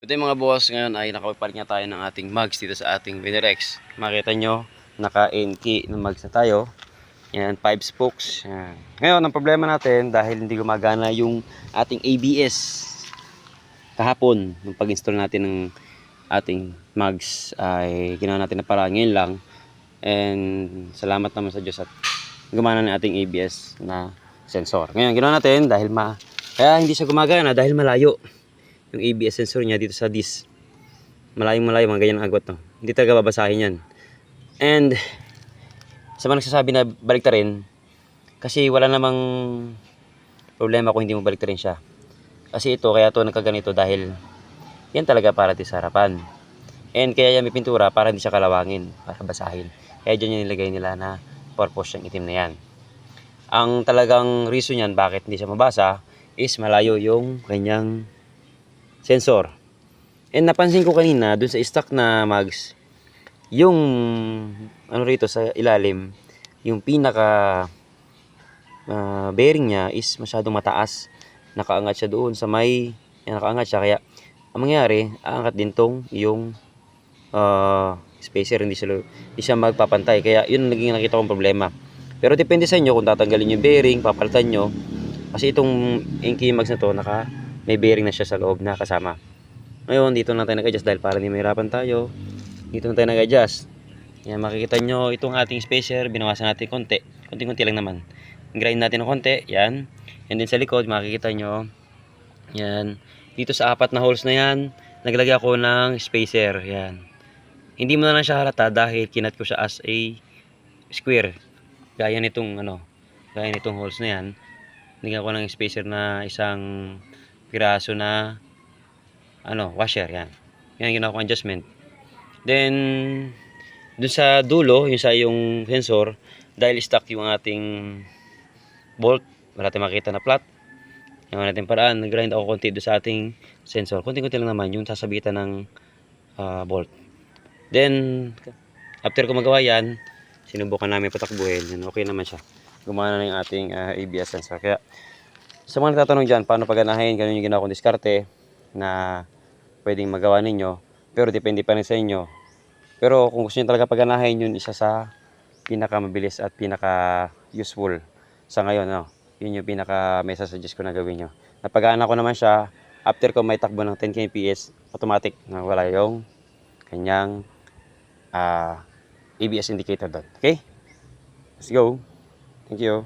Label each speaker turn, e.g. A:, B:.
A: Ito yung mga boss, ngayon ay nakapalit nga tayo ng ating mugs dito sa ating Venerex. Makita nyo, naka-NK ng mugs na tayo. Yan, 5 spokes. Yan. Ngayon, ang problema natin, dahil hindi gumagana yung ating ABS. Kahapon, nung pag-install natin ng ating mugs, ay ginawa natin na paraan ngayon lang. And salamat naman sa Diyos at gumana ng ating ABS na sensor. Ngayon, ginawa natin dahil kaya hindi siya gumagana dahil malayo yung ABS sensor niya dito sa disc. Malayong malayo, mga ganyan ang agot, no? Hindi talaga babasahin yan. And sa mga nagsasabi na baliktarin, kasi wala namang problema kung hindi mo baliktarin siya. Kasi ito, kaya ito nagkaganito dahil yan talaga para sa harapan. And kaya yan may pintura para hindi siya kalawangin, para basahin. Kaya dyan yung nilagay nila na purpose yung itim na yan. Ang talagang reason yan bakit hindi siya mabasa is malayo yung kanyang sensor. And napansin ko kanina dun sa stock na mugs, yung ano rito sa ilalim, yung pinaka bearing niya is masyadong mataas. Nakaangat siya doon sa may nakaangat siya, kaya ang mangyari, aangat din tong yung spacer, hindi siya magpapantay. Kaya yun ang naging nakita kong problema. Pero depende sa inyo kung tatanggalin yung bearing, papalitan nyo. Kasi itong NK mugs na to, may bearing na siya sa loob na kasama. Ngayon, dito na tayo nag-adjust dahil para hindi mahirapan tayo. Dito na tayo nag-adjust. Yan, makikita nyo itong ating spacer, binawasan natin konti. Konti-konti lang naman. Grind natin ng konti, yan. And then sa likod, makikita nyo, yan. Dito sa 4 na holes na yan, naglagay ako ng spacer, yan. Hindi mo na lang siya halata dahil kinat ko siya as a square. Gaya nitong, gaya nitong holes na yan. Nilagyan ko ng spacer na isang piraso na washer, yan. Yan ginawa ko adjustment. Then dun sa dulo, yung sa yung sensor, dahil stock yung ating bolt, wala tayong makita na flat. Yung natin paraan, nag-grind ako konti doon sa ating sensor. Konti-konti lang naman yung sasabitan ng bolt. Then after ko magawa yan, sinubukan namin patakbuhin. Yan, okay naman siya. Gumana na yung ating ABS sensor. Kaya sa mga nagtatanong dyan, paano paganahin, ganun yung ginawa kong diskarte na pwedeng magawa ninyo, pero depende pa rin sa inyo. Pero kung gusto niyo talaga paganahin, yun isa sa pinakamabilis at pinaka useful sa ngayon, yun yung pinaka may sasuggest ko na gawin nyo. Napagana ko naman siya after ko may takbo ng 10 kmph, automatic na wala yung kanyang ABS indicator doon. Okay, let's go. Thank you.